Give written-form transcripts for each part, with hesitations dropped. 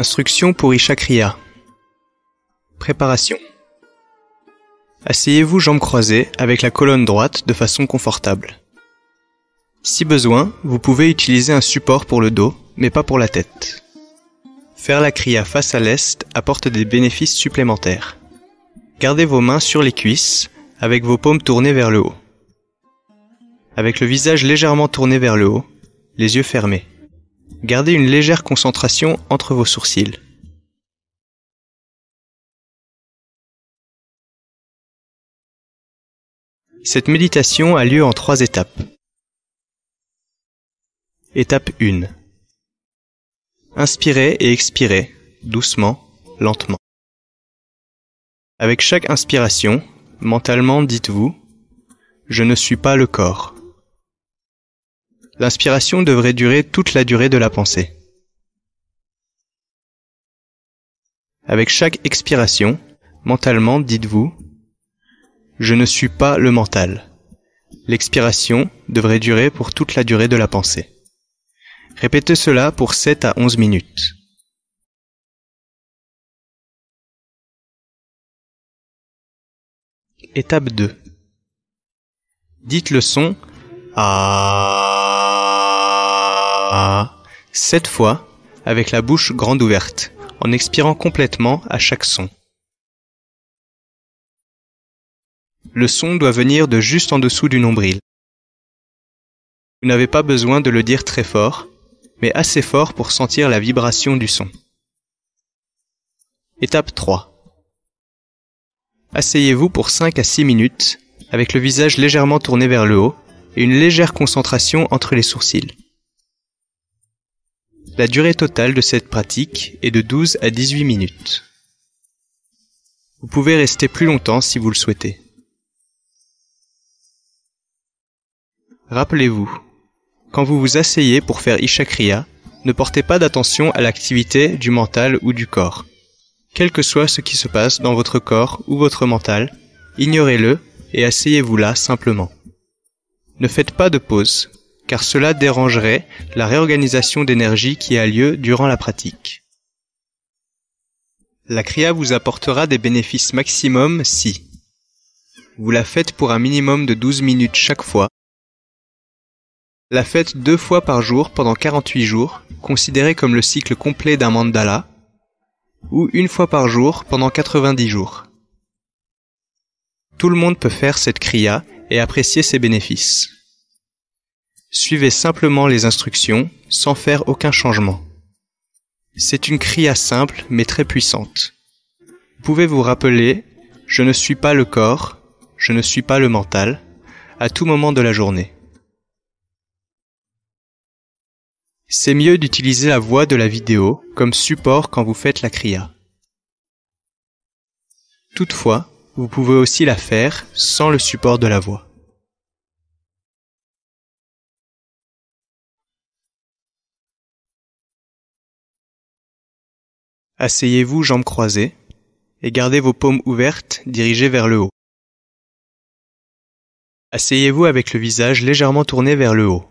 Instruction pour Isha Kriya. Préparation. Asseyez-vous jambes croisées avec la colonne droite de façon confortable. Si besoin, vous pouvez utiliser un support pour le dos, mais pas pour la tête. Faire la Kriya face à l'est apporte des bénéfices supplémentaires. Gardez vos mains sur les cuisses, avec vos paumes tournées vers le haut. Avec le visage légèrement tourné vers le haut, les yeux fermés. Gardez une légère concentration entre vos sourcils. Cette méditation a lieu en 3 étapes. Étape 1. Inspirez et expirez, doucement, lentement. Avec chaque inspiration, mentalement dites-vous « Je ne suis pas le corps ». L'inspiration devrait durer toute la durée de la pensée. Avec chaque expiration, mentalement dites-vous « Je ne suis pas le mental ». L'expiration devrait durer pour toute la durée de la pensée. Répétez cela pour 7 à 11 minutes. Étape 2. Dites le son A 7 fois avec la bouche grande ouverte, en expirant complètement à chaque son. Le son doit venir de juste en dessous du nombril. Vous n'avez pas besoin de le dire très fort, mais assez fort pour sentir la vibration du son. Étape 3. Asseyez-vous pour 5 à 6 minutes, avec le visage légèrement tourné vers le haut et une légère concentration entre les sourcils. La durée totale de cette pratique est de 12 à 18 minutes. Vous pouvez rester plus longtemps si vous le souhaitez. Rappelez-vous, quand vous vous asseyez pour faire Isha Kriya, ne portez pas d'attention à l'activité du mental ou du corps. Quel que soit ce qui se passe dans votre corps ou votre mental, ignorez-le et asseyez-vous là simplement. Ne faites pas de pause, car cela dérangerait la réorganisation d'énergie qui a lieu durant la pratique. La Kriya vous apportera des bénéfices maximum si vous la faites pour un minimum de 12 minutes chaque fois, la faites 2 fois par jour pendant 48 jours, considéré comme le cycle complet d'un mandala, ou 1 fois par jour pendant 90 jours. Tout le monde peut faire cette kriya et apprécier ses bénéfices. Suivez simplement les instructions sans faire aucun changement. C'est une kriya simple mais très puissante. Vous pouvez vous rappeler « Je ne suis pas le corps, je ne suis pas le mental » à tout moment de la journée. C'est mieux d'utiliser la voix de la vidéo comme support quand vous faites la kriya. Toutefois, vous pouvez aussi la faire sans le support de la voix. Asseyez-vous jambes croisées et gardez vos paumes ouvertes dirigées vers le haut. Asseyez-vous avec le visage légèrement tourné vers le haut.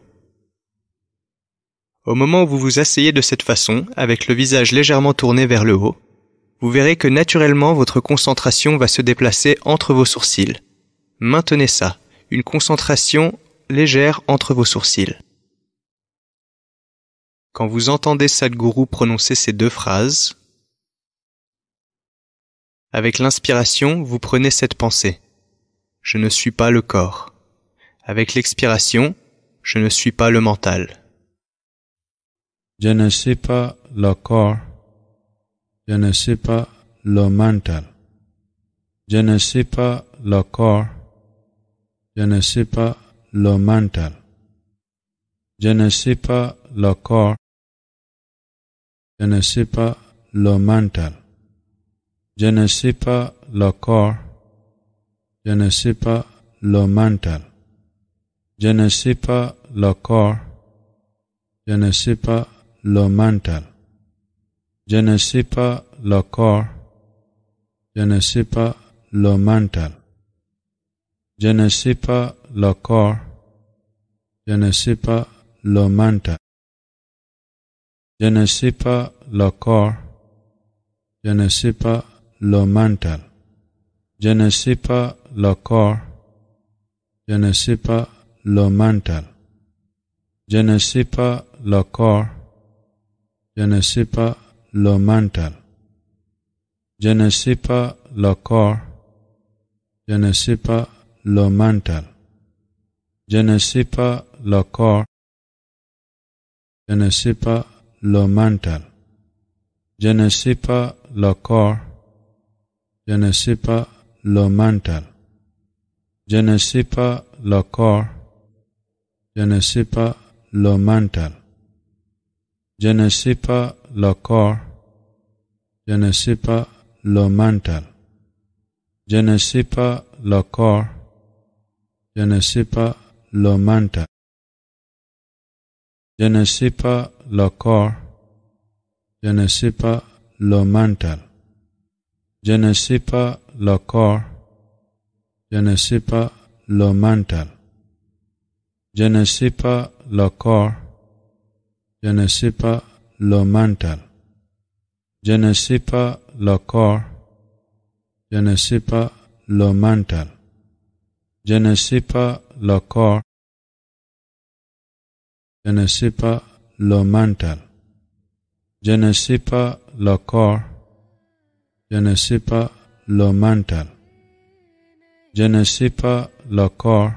Au moment où vous vous asseyez de cette façon, avec le visage légèrement tourné vers le haut, vous verrez que naturellement votre concentration va se déplacer entre vos sourcils. Maintenez ça, une concentration légère entre vos sourcils. Quand vous entendez Sadhguru prononcer ces 2 phrases, avec l'inspiration, vous prenez cette pensée. Je ne suis pas le corps. Avec l'expiration, je ne suis pas le mental. Je ne suis pas le corps, je ne suis pas le mental. Je ne suis pas le corps, je ne suis pas le mental. Je ne suis pas le corps, je ne suis pas le mental. Je ne suis pas le corps, je ne suis pas le mental. Je ne suis pas le corps, je ne suis pas le mental. Je ne suis pas le corps, je ne suis pas le mental. Je ne suis pas le corps, je ne suis pas le mental. Je ne suis pas le corps, je ne sais pas le mental, je ne sais pas le corps, je ne sais pas le mental, je ne sais pas le corps, je ne sais pas le mental, je ne sais pas le corps, je ne sais pas le mental, je ne sais pas le corps, je ne sais pas le mental, je ne sais pas le corps, je ne sais pas le mental, je ne sais pas le corps, je ne sais pas le mental, je ne sais pas le corps, je ne sais pas le mental, je ne sais pas le corps, je ne sais pas le mental, je ne sais pas le corps, je ne sais pas le mental, je ne sais pas le corps, je ne sais pas le mental, je ne sais pas le corps, je ne sais pas le mental, je ne sais pas le corps, je ne sais pas le mental, je ne sais pas le corps, je ne sais pas le mental, je ne sais pas le corps, je ne sais pas le mental, je ne sais pas le corps,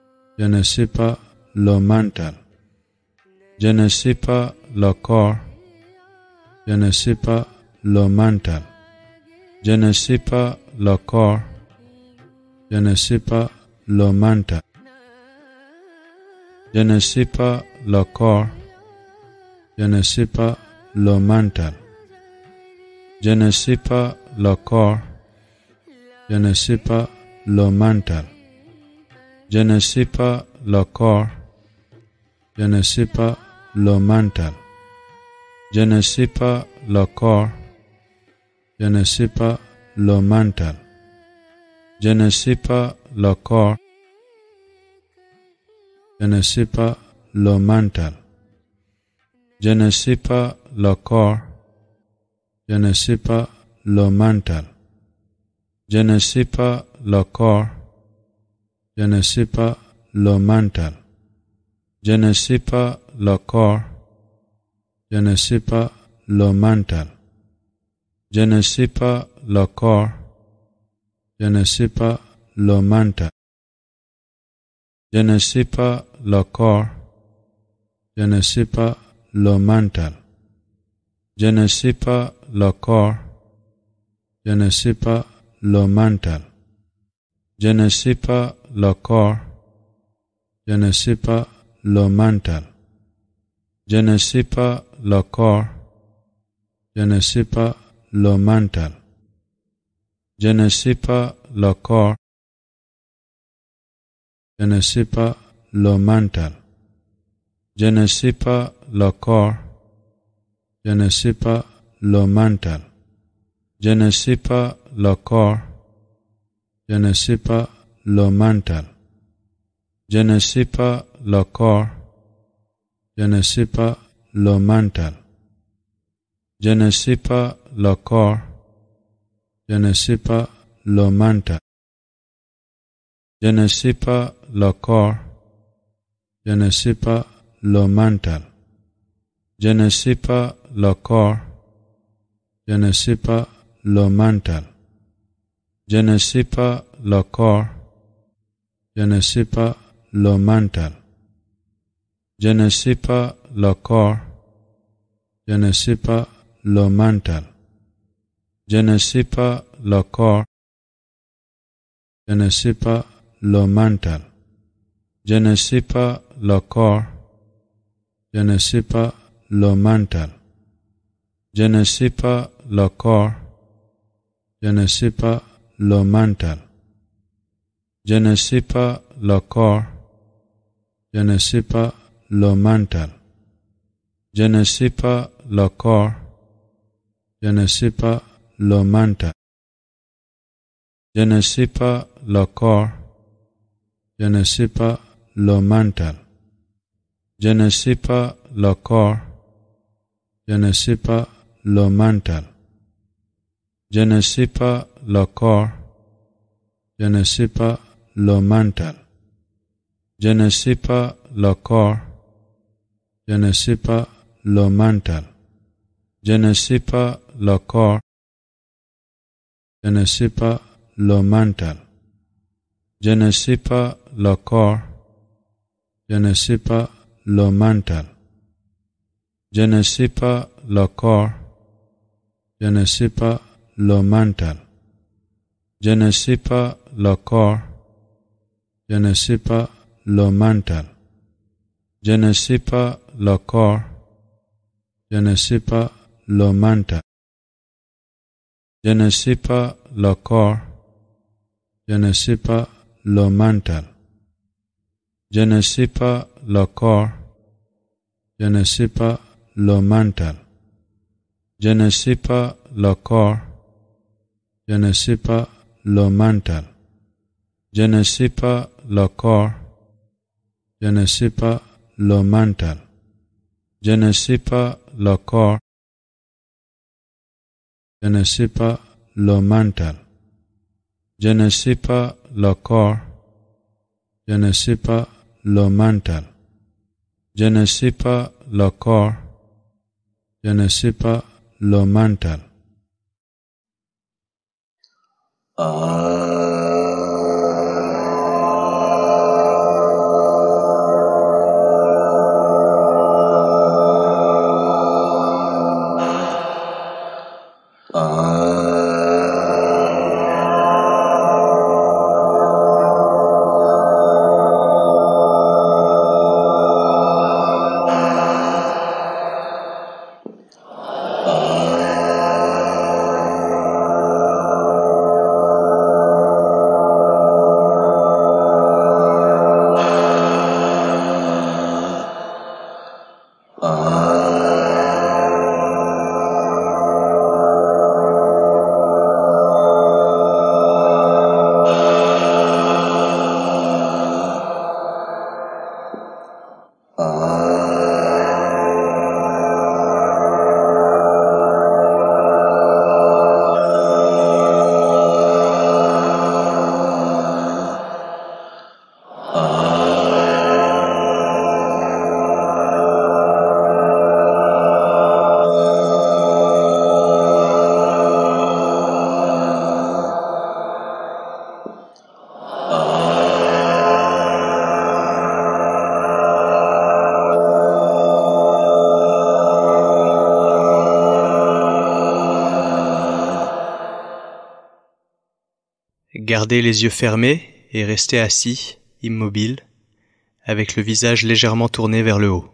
je ne sais pas le mental, je ne sais pas le corps, je ne sais pas le mental, je ne sais pas le corps, je ne sais pas le mental, je ne sais pas le corps, je ne sais pas le mental, je ne sais pas le corps, je ne sais pas le mental, je ne sais pas le corps, je ne sais pas le mental, je ne sais pas le corps, je ne sais pas le mental, je ne sais pas le corps, je ne sais pas le mental, je ne sais pas le corps, je ne sais pas le mental, je ne sais pas le corps, je ne sais pas le mental, je ne sais pas le corps, je ne sais pas le mental, je ne sais pas le corps, je ne sais pas le mental, je ne sais pas le corps, je ne sais pas le mental, je ne sais pas le corps, je ne sais pas le mental, je ne sais pas le corps, je ne sais pas le mental, je ne sais pas le corps, je ne sais pas le mental, je ne sais pas le corps, je ne sais pas le mental, je ne sais pas le corps, je ne sais pas le mental, je ne sais pas le corps, je ne sais pas le mental, je ne sais pas le corps, je ne sais pas le mental, je ne sais pas le corps, je ne sais pas le mental, je ne sais pas le corps, je ne sais pas le mental, je ne sais pas le corps, je ne sais pas le mental, je ne sais pas le corps, je ne sais pas le mental, je ne sais pas le corps, je ne sais pas le mental, je ne sais pas le corps, je ne sais pas le mental, je ne sais pas le corps, je ne sais pas le mental, je ne sais pas le corps, je ne sais pas le mental, je ne sais pas le corps, je ne sais pas le mental, je ne sais pas le corps, je ne sais pas le mental, je ne sais pas le corps, je ne sais pas le mental, je ne sais pas le corps, je ne sais pas le mental, je ne sais pas le corps, je ne sais pas le mental, je ne sais pas le corps, je ne sais pas le mental, je ne sais pas le corps, je ne sais pas le mental, je ne sais pas le corps, je ne sais pas le mental, je ne sais pas le corps, je ne sais pas le mental, je ne sais pas le corps, je ne sais pas le mental, je ne sais pas le corps, je ne sais pas le mental, je ne sais pas le corps, je ne sais pas le mental, je ne sais pas le corps, je ne sais pas le mental, je ne sais pas le corps, je ne sais pas le mental, je ne sais pas le corps, je ne sais pas le mental, je ne sais pas le corps, je ne sais pas le mental, je ne sais pas le corps, je ne sais pas le mental, je ne sais pas le corps, je ne sais pas le mental. Gardez les yeux fermés et restez assis, immobile, avec le visage légèrement tourné vers le haut.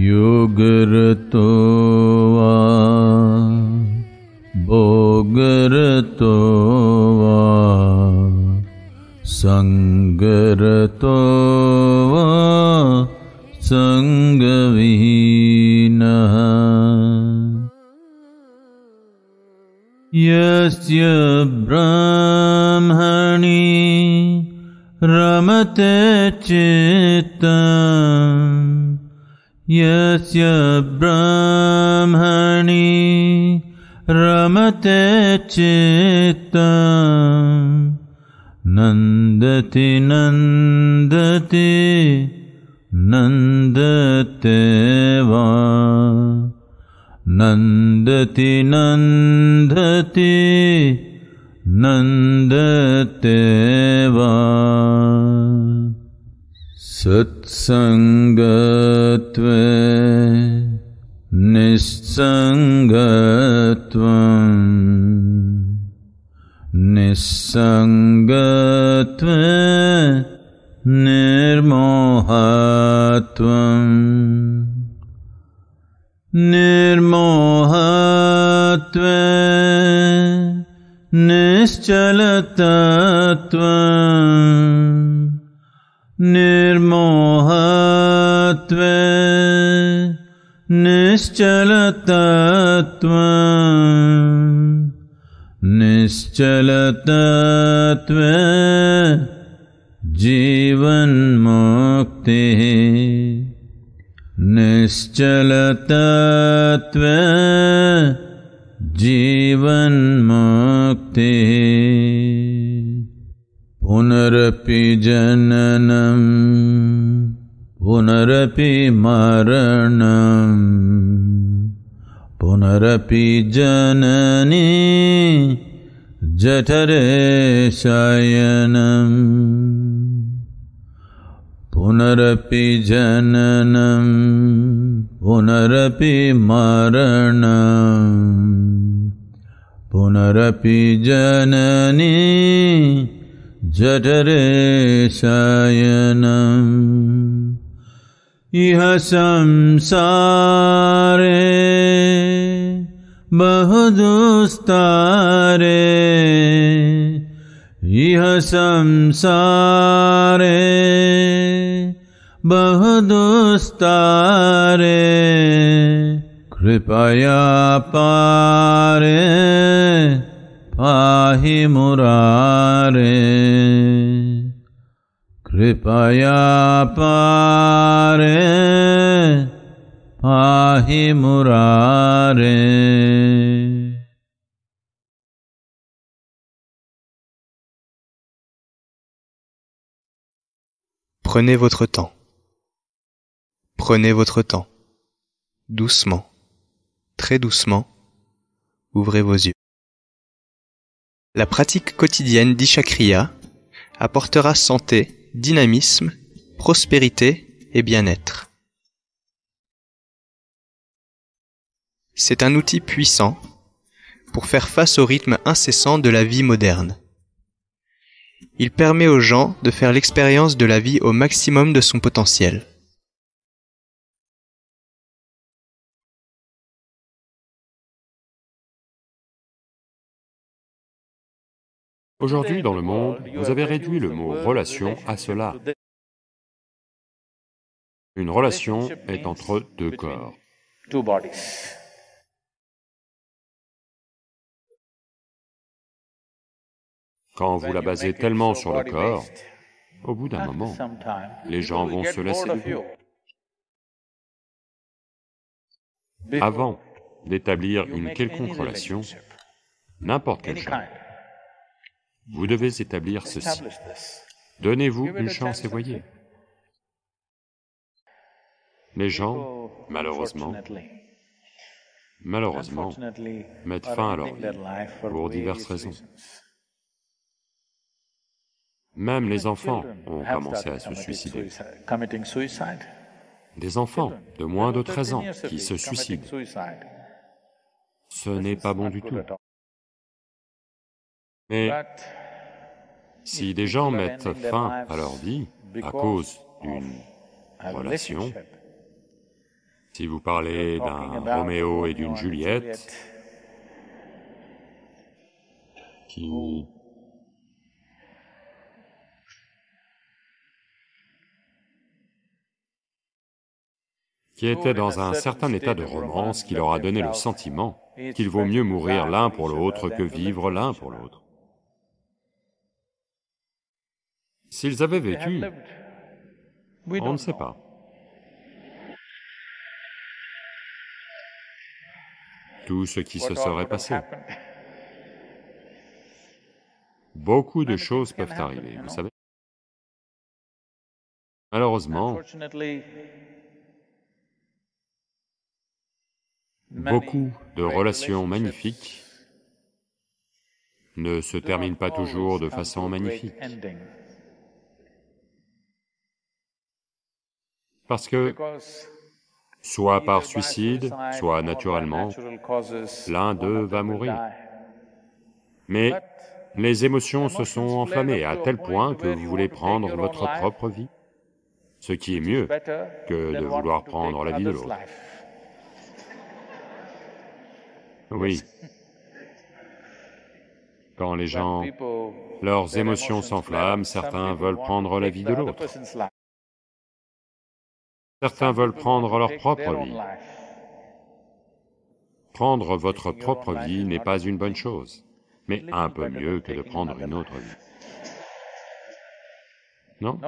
योगरतो वा भोगरतो वा संगरतो वा संगविहीनः Yasya brahmani ramate chittam Yasya brahmani ramate chittam Nandati nandati nandateva Nandati nandati nandateva Satsangatve nissangatvam Nissangatve nirmohatvam Nirmohatve nischalatatvam Nirmohatve nischalatatvam Nischalatatve jivan mukti Nischalatatve jivan mukti Punarapi jananam Punarapi maranam Punarapi janani Jatare shayanam Punarapi jananam Punarapi maranam Punarapi janani Jatare shayanam Iha samsare bahudustare Iha samsare bahudustare Kripaya pare pahi murare Kripaya pare pahi murare Prenez votre temps. Prenez votre temps. Doucement, très doucement, ouvrez vos yeux. La pratique quotidienne d'Ishakriya apportera santé, dynamisme, prospérité et bien-être. C'est un outil puissant pour faire face au rythme incessant de la vie moderne. Il permet aux gens de faire l'expérience de la vie au maximum de son potentiel. Aujourd'hui, dans le monde, vous avez réduit le mot « relation » à cela. Une relation est entre deux corps. Quand vous la basez tellement sur le corps, au bout d'un moment, les gens vont se lasser de vous. Avant d'établir une quelconque relation, n'importe quel genre, vous devez établir ceci. Donnez-vous une chance et voyez. Les gens, malheureusement, mettent fin à leur vie pour diverses raisons. Même les enfants ont commencé à se suicider. Des enfants de moins de 13 ans qui se suicident. Ce n'est pas bon du tout. Mais si des gens mettent fin à leur vie à cause d'une relation, si vous parlez d'un Roméo et d'une Juliette qui étaient dans un certain état de romance qui leur a donné le sentiment qu'il vaut mieux mourir l'un pour l'autre que vivre l'un pour l'autre. S'ils avaient vécu, on ne sait pas. Tout ce qui se serait passé. Beaucoup de choses peuvent arriver, vous savez. Malheureusement, beaucoup de relations magnifiques ne se terminent pas toujours de façon magnifique. Parce que, soit par suicide, soit naturellement, l'un d'eux va mourir. Mais les émotions se sont enflammées à tel point que vous voulez prendre votre propre vie, ce qui est mieux que de vouloir prendre la vie de l'autre. Oui. Quand les gens, leurs émotions s'enflamment, certains veulent prendre la vie de l'autre. Certains veulent prendre leur propre vie. Prendre votre propre vie n'est pas une bonne chose, mais un peu mieux que de prendre une autre vie. Non?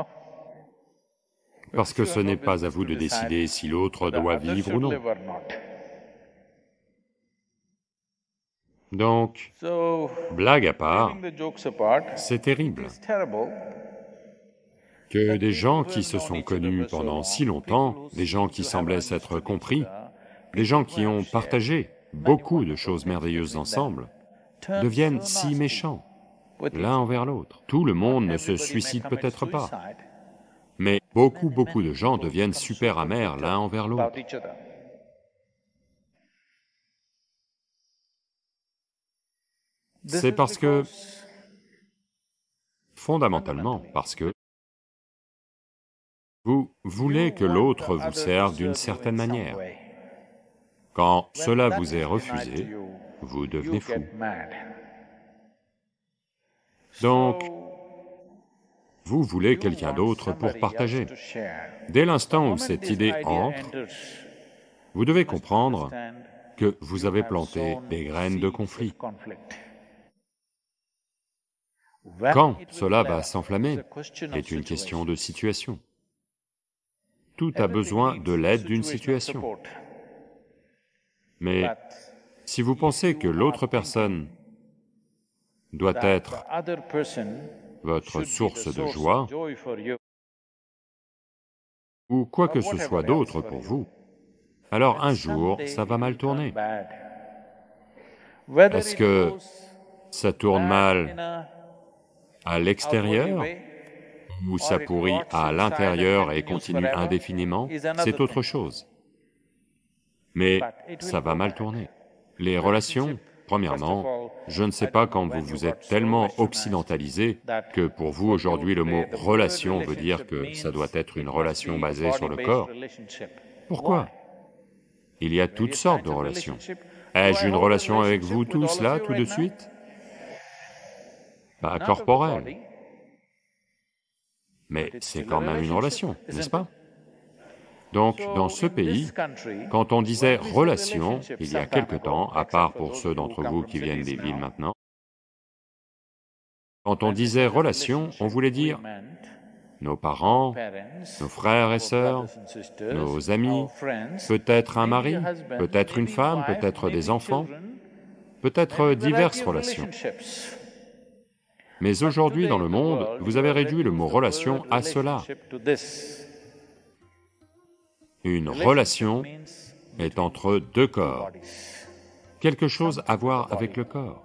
Parce que ce n'est pas à vous de décider si l'autre doit vivre ou non. Donc, blague à part, c'est terrible que des gens qui se sont connus pendant si longtemps, des gens qui semblaient s'être compris, des gens qui ont partagé beaucoup de choses merveilleuses ensemble, deviennent si méchants l'un envers l'autre. Tout le monde ne se suicide peut-être pas, mais beaucoup de gens deviennent super amers l'un envers l'autre. C'est parce que, fondamentalement, parce que vous voulez que l'autre vous serve d'une certaine manière. Quand cela vous est refusé, vous devenez fou. Donc, vous voulez quelqu'un d'autre pour partager. Dès l'instant où cette idée entre, vous devez comprendre que vous avez planté des graines de conflit. Quand cela va s'enflammer est une question de situation. Tout a besoin de l'aide d'une situation. Mais si vous pensez que l'autre personne doit être votre source de joie, ou quoi que ce soit d'autre pour vous, alors un jour, ça va mal tourner. Est-ce que ça tourne mal à l'extérieur, ou ça pourrit à l'intérieur et continue indéfiniment, c'est autre chose. Mais ça va mal tourner. Les relations, premièrement, je ne sais pas quand vous vous êtes tellement occidentalisé que pour vous aujourd'hui le mot « relation » veut dire que ça doit être une relation basée sur le corps. Pourquoi? Il y a toutes sortes de relations. Ai-je une relation avec vous tous là, tout de suite? Pas corporelle. Mais c'est quand même une relation, n'est-ce pas? Donc, dans ce pays, quand on disait « relation », il y a quelque temps, à part pour ceux d'entre vous qui viennent des villes maintenant, quand on disait « relation », on voulait dire nos parents, nos frères et sœurs, nos amis, peut-être un mari, peut-être une femme, peut-être des enfants, peut-être diverses relations. Mais aujourd'hui dans le monde, vous avez réduit le mot « relation » à cela. Une relation est entre deux corps, quelque chose à voir avec le corps.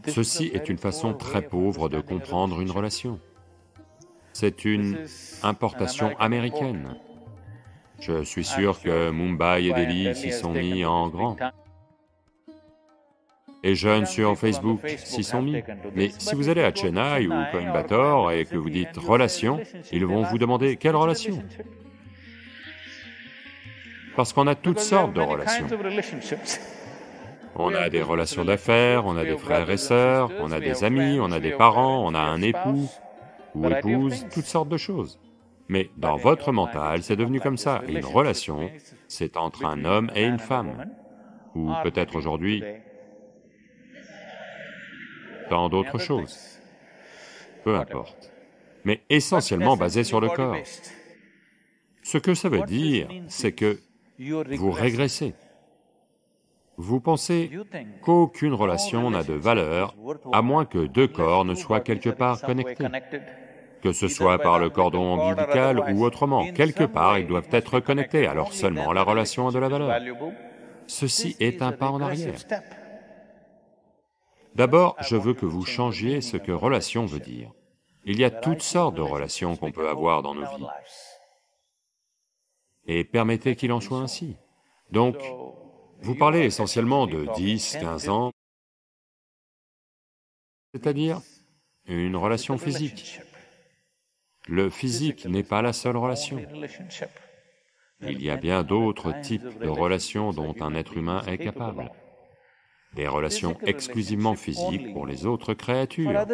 Ceci est une façon très pauvre de comprendre une relation. C'est une importation américaine. Je suis sûr que Mumbai et Delhi s'y sont mis en grand. Et jeunes sur Facebook s'y sont mis. Mais si vous allez à Chennai ou Coimbatore et que vous dites « relation », ils vont vous demander « quelle relation ?» Parce qu'on a toutes sortes de relations. On a des relations d'affaires, on a des frères et sœurs, on a des amis, on a des parents, on a un époux ou épouse, toutes sortes de choses. Mais dans votre mental, c'est devenu comme ça. Et une relation, c'est entre un homme et une femme. ou peut-être aujourd'hui, dans d'autres choses, peu importe, mais essentiellement basé sur le corps. Ce que ça veut dire, c'est que vous régressez. Vous pensez qu'aucune relation n'a de valeur à moins que deux corps ne soient quelque part connectés, que ce soit par le cordon ombilical ou autrement, quelque part ils doivent être connectés, alors seulement la relation a de la valeur. Ceci est un pas en arrière. D'abord, je veux que vous changiez ce que relation veut dire. Il y a toutes sortes de relations qu'on peut avoir dans nos vies. Et permettez qu'il en soit ainsi. Donc, vous parlez essentiellement de 10, 15 ans, c'est-à-dire une relation physique. Le physique n'est pas la seule relation. Il y a bien d'autres types de relations dont un être humain est capable. Des relations exclusivement physiques pour les autres créatures.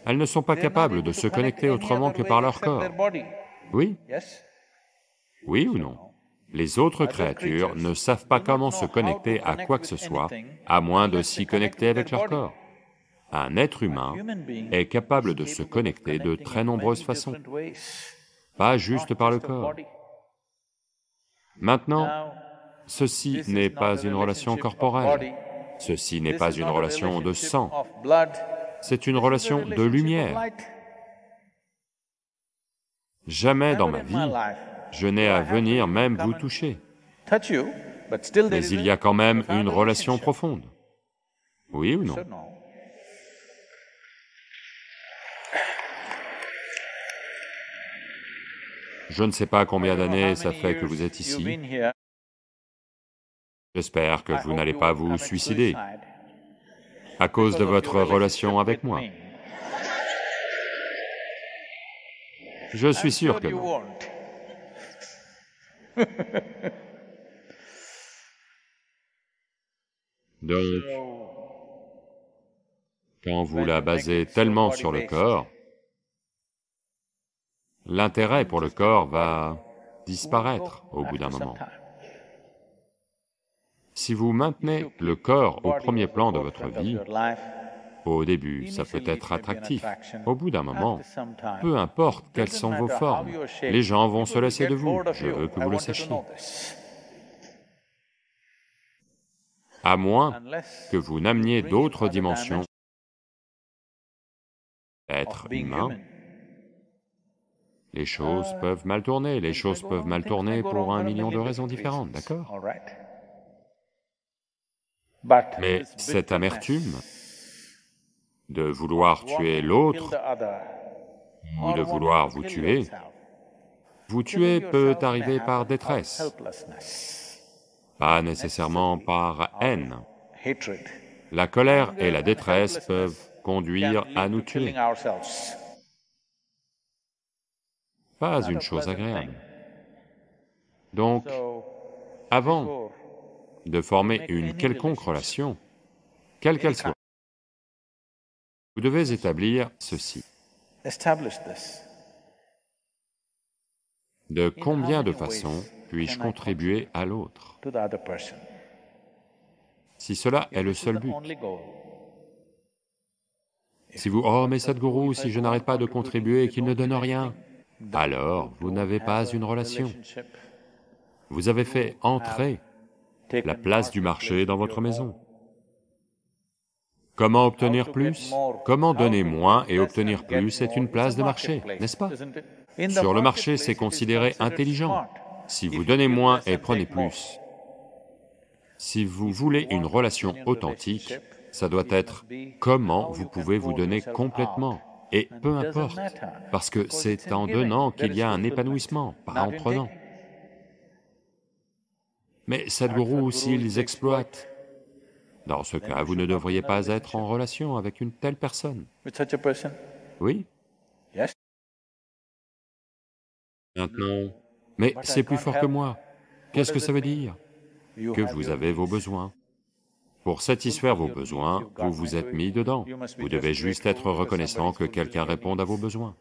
Elles ne sont pas capables de se connecter autrement que par leur corps. Oui? Oui ou non? Les autres créatures ne savent pas comment se connecter à quoi que ce soit, à moins de s'y connecter avec leur corps. Un être humain est capable de se connecter de très nombreuses façons, pas juste par le corps. Maintenant, ceci n'est pas une relation corporelle, ceci n'est pas une relation de sang, c'est une relation de lumière. Jamais dans ma vie, je n'ai à venir même vous toucher, mais il y a quand même une relation profonde. Oui ou non? Je ne sais pas combien d'années ça fait que vous êtes ici. J'espère que vous n'allez pas vous suicider à cause de votre relation avec moi. Je suis sûr que non. Donc, quand vous la basez tellement sur le corps, l'intérêt pour le corps va disparaître au bout d'un moment. Si vous maintenez le corps au premier plan de votre vie, au début, ça peut être attractif. Au bout d'un moment, peu importe quelles sont vos formes, les gens vont se lasser de vous, je veux que vous le sachiez. À moins que vous n'ameniez d'autres dimensions d'être humain, les choses peuvent mal tourner, les choses peuvent mal tourner pour 1 million de raisons différentes, d'accord? Mais cette amertume de vouloir tuer l'autre ou de vouloir vous tuer peut arriver par détresse, pas nécessairement par haine. La colère et la détresse peuvent conduire à nous tuer. Pas une chose agréable. Donc, avant de former une quelconque relation, quelle qu'elle soit, vous devez établir ceci. De combien de façons puis-je contribuer à l'autre? Si cela est le seul but. Si vous, oh mais Sadhguru, si je n'arrête pas de contribuer et qu'il ne donne rien, alors vous n'avez pas une relation. Vous avez fait entrer la place du marché dans votre maison. Comment obtenir plus? Comment donner moins et obtenir plus est une place de marché, n'est-ce pas? Sur le marché, c'est considéré intelligent. Si vous donnez moins et prenez plus, si vous voulez une relation authentique, ça doit être comment vous pouvez vous donner complètement, et peu importe, parce que c'est en donnant qu'il y a un épanouissement, pas en prenant. Mais Sadhguru, s'ils exploitent, dans ce cas, vous ne devriez pas être en relation avec une telle personne. Oui? Maintenant, mais c'est plus fort que moi. Qu'est-ce que ça veut dire? Que vous avez vos besoins. Pour satisfaire vos besoins, vous vous êtes mis dedans. Vous devez juste être reconnaissant que quelqu'un réponde à vos besoins.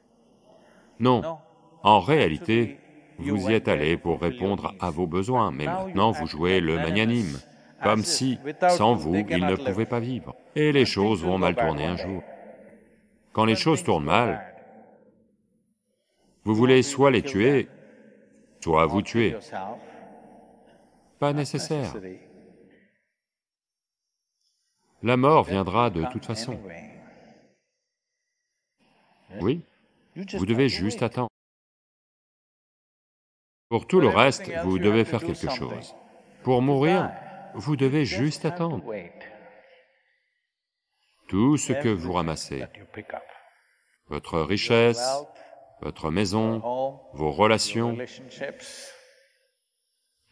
Non, en réalité, vous y êtes allé pour répondre à vos besoins, mais maintenant vous jouez le magnanime. comme si, sans vous, ils ne pouvaient pas vivre. Et les choses vont mal tourner un jour. Quand les choses tournent mal, vous voulez soit les tuer, soit vous tuer. Pas nécessaire. La mort viendra de toute façon. Oui, vous devez juste attendre. Pour tout le reste, vous devez faire quelque chose. Pour mourir, vous devez juste attendre. Tout ce que vous ramassez, votre richesse, votre maison, vos relations,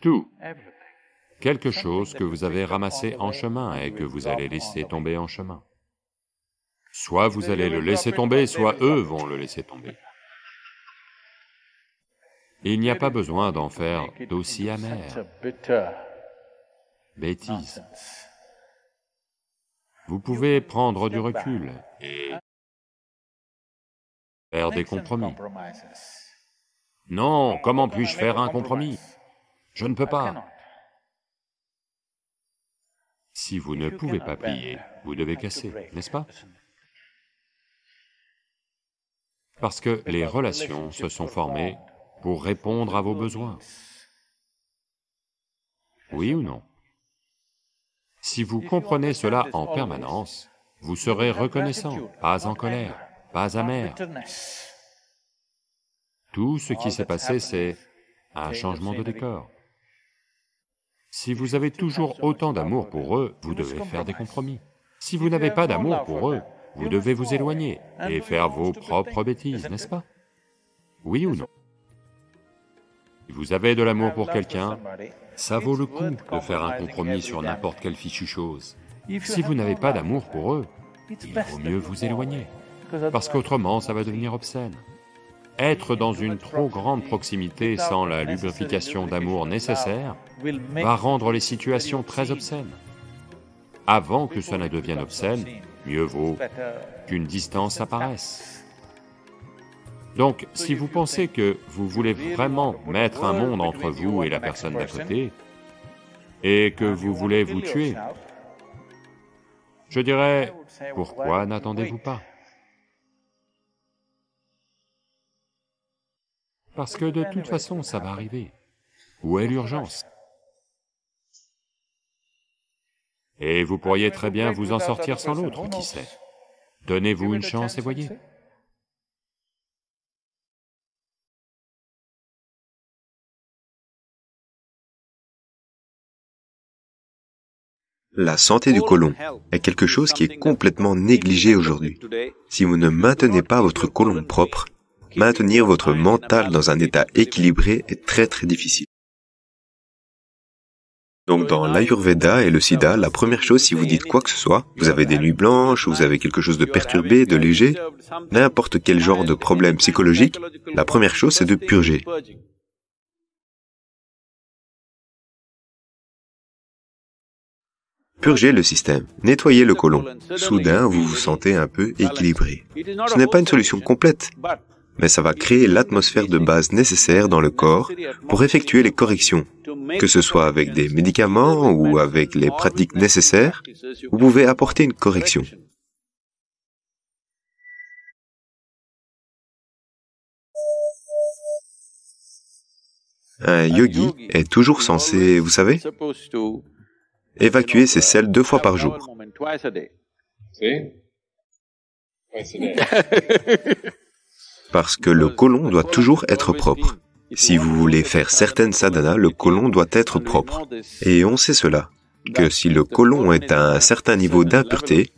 tout, quelque chose que vous avez ramassé en chemin et que vous allez laisser tomber en chemin. Soit vous allez le laisser tomber, soit eux vont le laisser tomber. Il n'y a pas besoin d'en faire d'aussi amer. Bêtise. Vous pouvez prendre du recul et faire des compromis. Non, comment puis-je faire un compromis? Je ne peux pas. Si vous ne pouvez pas plier, vous devez casser, n'est-ce pas? Parce que les relations se sont formées pour répondre à vos besoins. Oui ou non? Si vous comprenez cela en permanence, vous serez reconnaissant, pas en colère, pas amer. Tout ce qui s'est passé, c'est un changement de décor. Si vous avez toujours autant d'amour pour eux, vous devez faire des compromis. Si vous n'avez pas d'amour pour eux, vous devez vous éloigner et faire vos propres bêtises, n'est-ce pas? Oui ou non? Si vous avez de l'amour pour quelqu'un, ça vaut le coup de faire un compromis sur n'importe quelle fichue chose. Si vous n'avez pas d'amour pour eux, il vaut mieux vous éloigner, parce qu'autrement ça va devenir obscène. Être dans une trop grande proximité sans la lubrification d'amour nécessaire va rendre les situations très obscènes. Avant que ça ne devienne obscène, mieux vaut qu'une distance apparaisse. Donc, si vous pensez que vous voulez vraiment mettre un monde entre vous et la personne d'à côté, et que vous voulez vous tuer, je dirais, pourquoi n'attendez-vous pas? Parce que de toute façon, ça va arriver. Où est l'urgence? Et vous pourriez très bien vous en sortir sans l'autre, qui sait? Donnez-vous une chance et voyez. La santé du côlon est quelque chose qui est complètement négligé aujourd'hui. Si vous ne maintenez pas votre côlon propre, maintenir votre mental dans un état équilibré est très difficile. Donc dans l'Ayurveda et le Siddha, la première chose, si vous dites quoi que ce soit, vous avez des nuits blanches, vous avez quelque chose de perturbé, de léger, n'importe quel genre de problème psychologique, la première chose c'est de purger. Purgez le système, nettoyez le côlon. Soudain, vous vous sentez un peu équilibré. Ce n'est pas une solution complète, mais ça va créer l'atmosphère de base nécessaire dans le corps pour effectuer les corrections. Que ce soit avec des médicaments ou avec les pratiques nécessaires, vous pouvez apporter une correction. Un yogi est toujours censé, vous savez, évacuer ses selles 2 fois par jour. Parce que le côlon doit toujours être propre. Si vous voulez faire certaines sadhanas, le côlon doit être propre. Et on sait cela, que si le côlon est à un certain niveau d'impureté,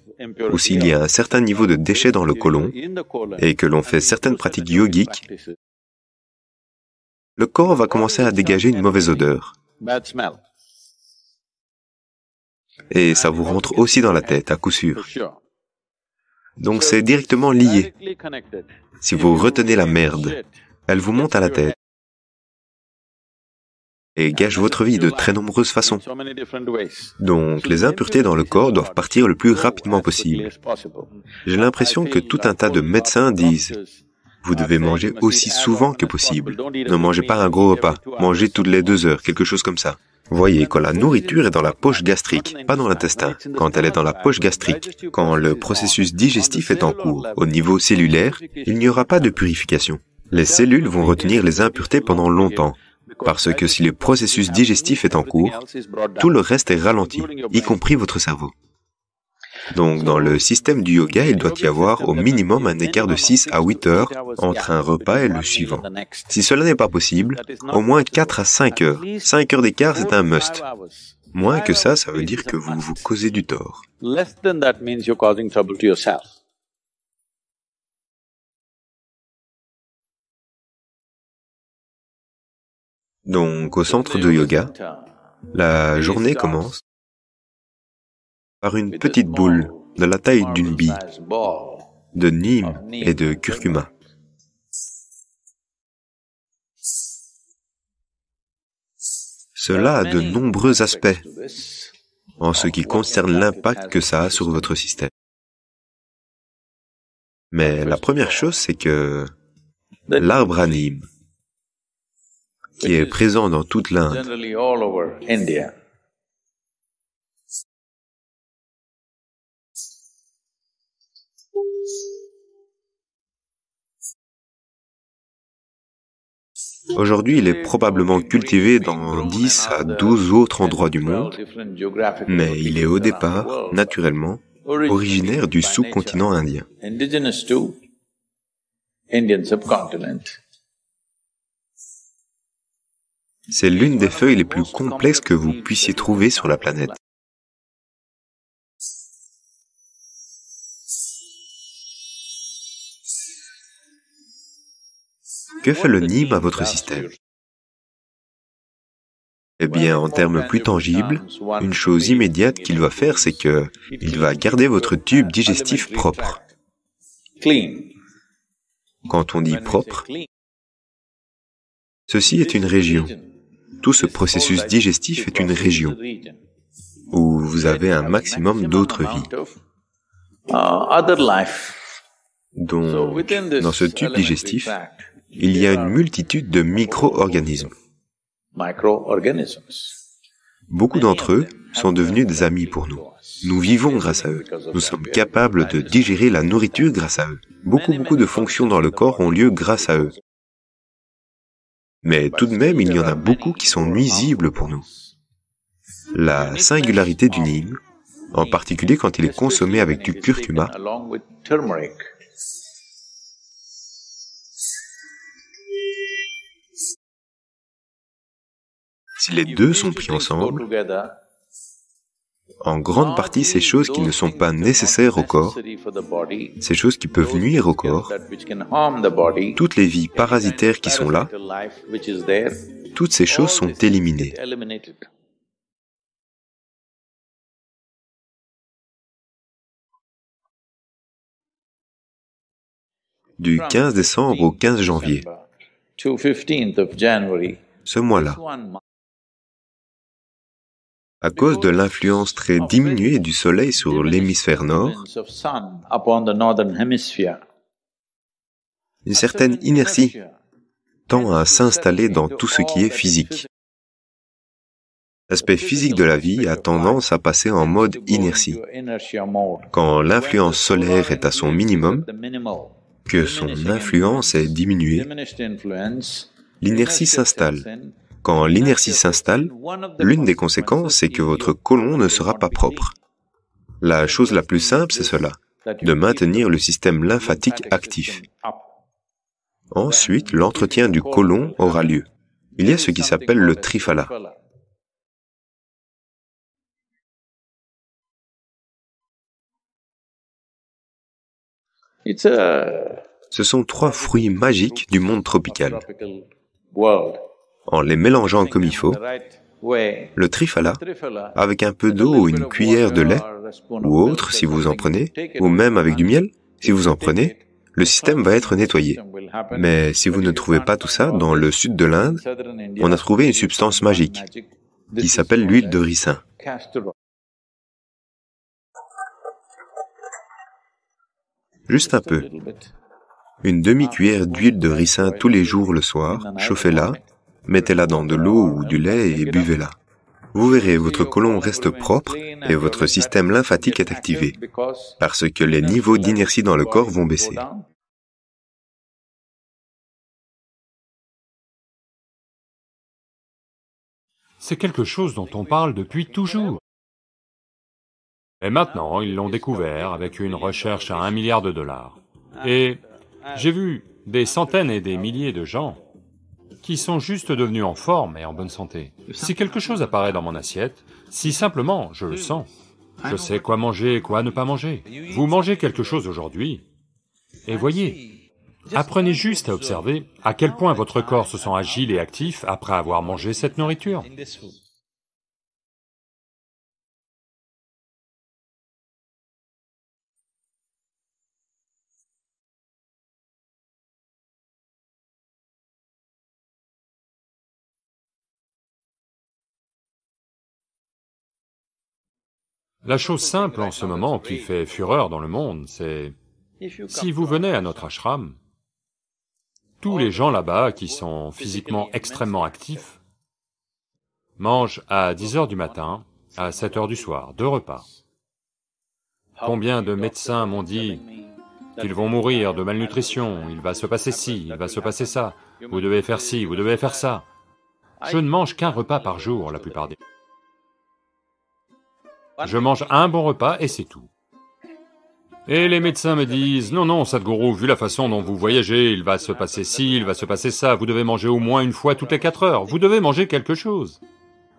ou s'il y a un certain niveau de déchets dans le côlon, et que l'on fait certaines pratiques yogiques, le corps va commencer à dégager une mauvaise odeur. Et ça vous rentre aussi dans la tête, à coup sûr. Donc c'est directement lié. Si vous retenez la merde, elle vous monte à la tête et gâche votre vie de très nombreuses façons. Donc les impuretés dans le corps doivent partir le plus rapidement possible. J'ai l'impression que tout un tas de médecins disent « Vous devez manger aussi souvent que possible. Ne mangez pas un gros repas, mangez toutes les 2 heures, quelque chose comme ça. » Voyez, quand la nourriture est dans la poche gastrique, pas dans l'intestin, quand elle est dans la poche gastrique, quand le processus digestif est en cours, au niveau cellulaire, il n'y aura pas de purification. Les cellules vont retenir les impuretés pendant longtemps, parce que si le processus digestif est en cours, tout le reste est ralenti, y compris votre cerveau. Donc, dans le système du yoga, il doit y avoir au minimum un écart de 6 à 8 heures entre un repas et le suivant. Si cela n'est pas possible, au moins 4 à 5 heures. 5 heures d'écart, c'est un must. Moins que ça veut dire que vous vous causez du tort. Donc, au centre de yoga, la journée commence par une petite boule de la taille d'une bille, de neem et de curcuma. Cela a de nombreux aspects en ce qui concerne l'impact que ça a sur votre système. Mais la première chose, c'est que l'arbre à neem, qui est présent dans toute l'Inde, aujourd'hui, il est probablement cultivé dans 10 à 12 autres endroits du monde, mais il est au départ, naturellement, originaire du sous-continent indien. C'est l'une des feuilles les plus complexes que vous puissiez trouver sur la planète. Que fait le neem à votre système? Eh bien, en termes plus tangibles, une chose immédiate qu'il va faire, c'est que il va garder votre tube digestif propre. Quand on dit propre, ceci est une région. Tout ce processus digestif est une région où vous avez un maximum d'autres vies. Donc, dans ce tube digestif, il y a une multitude de micro-organismes. Beaucoup d'entre eux sont devenus des amis pour nous. Nous vivons grâce à eux. Nous sommes capables de digérer la nourriture grâce à eux. Beaucoup de fonctions dans le corps ont lieu grâce à eux. Mais tout de même, il y en a beaucoup qui sont nuisibles pour nous. La singularité du neem, en particulier quand il est consommé avec du curcuma, si les deux sont pris ensemble, en grande partie ces choses qui ne sont pas nécessaires au corps, ces choses qui peuvent nuire au corps, toutes les vies parasitaires qui sont là, toutes ces choses sont éliminées. Du 15 décembre au 15 janvier, ce mois-là, à cause de l'influence très diminuée du Soleil sur l'hémisphère nord, une certaine inertie tend à s'installer dans tout ce qui est physique. L'aspect physique de la vie a tendance à passer en mode inertie. Quand l'influence solaire est à son minimum, que son influence est diminuée, l'inertie s'installe. Quand l'inertie s'installe, l'une des conséquences, c'est que votre côlon ne sera pas propre. La chose la plus simple, c'est cela, de maintenir le système lymphatique actif. Ensuite, l'entretien du côlon aura lieu. Il y a ce qui s'appelle le triphala. Ce sont 3 fruits magiques du monde tropical. En les mélangeant comme il faut, le triphala, avec un peu d'eau ou une cuillère de lait, ou autre si vous en prenez, ou même avec du miel, si vous en prenez, le système va être nettoyé. Mais si vous ne trouvez pas tout ça, dans le sud de l'Inde, on a trouvé une substance magique qui s'appelle l'huile de ricin. Juste un peu. Une demi-cuillère d'huile de ricin tous les jours le soir, chauffez-la, mettez-la dans de l'eau ou du lait et buvez-la. vous verrez, votre côlon reste propre et votre système lymphatique est activé, parce que les niveaux d'inertie dans le corps vont baisser. C'est quelque chose dont on parle depuis toujours. Et maintenant, ils l'ont découvert avec une recherche à 1 milliard de dollars. Et j'ai vu des centaines et des milliers de gens qui sont juste devenus en forme et en bonne santé. Si quelque chose apparaît dans mon assiette, si simplement je le sens, je sais quoi manger et quoi ne pas manger. Vous mangez quelque chose aujourd'hui, et voyez, apprenez juste à observer à quel point votre corps se sent agile et actif après avoir mangé cette nourriture. La chose simple en ce moment qui fait fureur dans le monde, c'est... Si vous venez à notre ashram, tous les gens là-bas qui sont physiquement extrêmement actifs mangent à 10 heures du matin, à 7 heures du soir, 2 repas. Combien de médecins m'ont dit qu'ils vont mourir de malnutrition, il va se passer ci, il va se passer ça, vous devez faire ci, vous devez faire ça. Je ne mange qu'un repas par jour la plupart des... Je mange un bon repas et c'est tout. Et les médecins me disent, non, non, Sadhguru, vu la façon dont vous voyagez, il va se passer ci, il va se passer ça, vous devez manger au moins une fois toutes les 4 heures, vous devez manger quelque chose.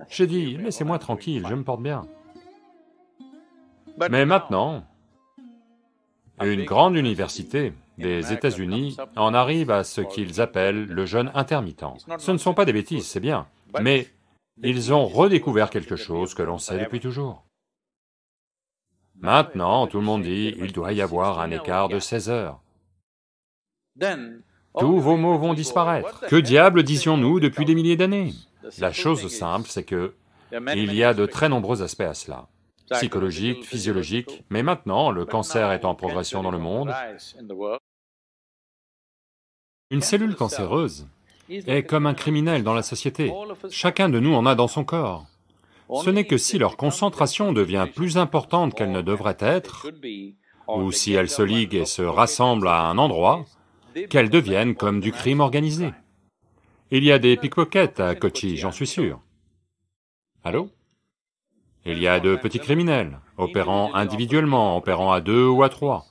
J'ai dit, laissez-moi tranquille, je me porte bien. Mais maintenant, une grande université des États-Unis en arrive à ce qu'ils appellent le jeûne intermittent. Ce ne sont pas des bêtises, c'est bien, mais ils ont redécouvert quelque chose que l'on sait depuis toujours. Maintenant, tout le monde dit, il doit y avoir un écart de 16 heures. Tous vos mots vont disparaître. Que diable disions-nous depuis des milliers d'années? La chose simple, c'est que il y a de très nombreux aspects à cela. Psychologique, physiologique, mais maintenant, le cancer est en progression dans le monde. Une cellule cancéreuse est comme un criminel dans la société. Chacun de nous en a dans son corps. Ce n'est que si leur concentration devient plus importante qu'elle ne devrait être, ou si elles se liguent et se rassemblent à un endroit, qu'elles deviennent comme du crime organisé. Il y a des pickpockets à Kochi, j'en suis sûr. Allô? Il y a de petits criminels, opérant individuellement, opérant à 2 ou à 3.